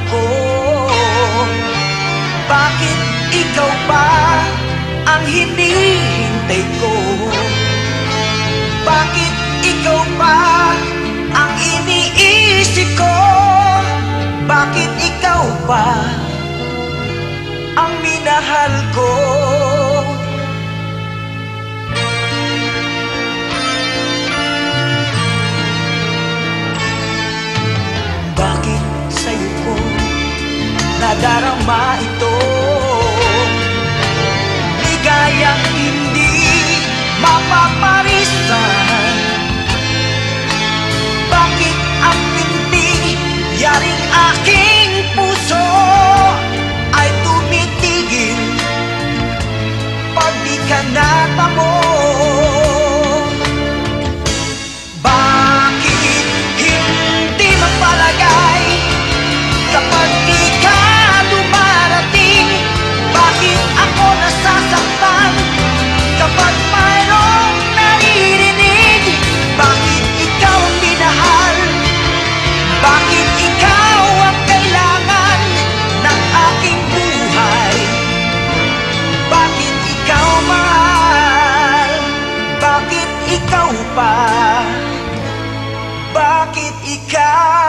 ko? Bakit ikaw pa ang hinihintay ko? Bakit ikaw pa ang iniisip ko? Bakit ikaw pa ang minahal ko? Bakit sa'yo ko nadarama ito? Ligayang hindi mapaparisan. Bakit ang pinti yaring aking puso ay tumitigil pag di ka natamo? Bakit hindi magpalagay kapag di ka dumarating? Bakit ako nasasaktan kapag mayroong naririnig? Bakit ikaw ang minahal? Bakit ikaw ang kailangan ng aking buhay? Bakit ikaw mahal? Bakit ikaw pa? Bakit ikaw?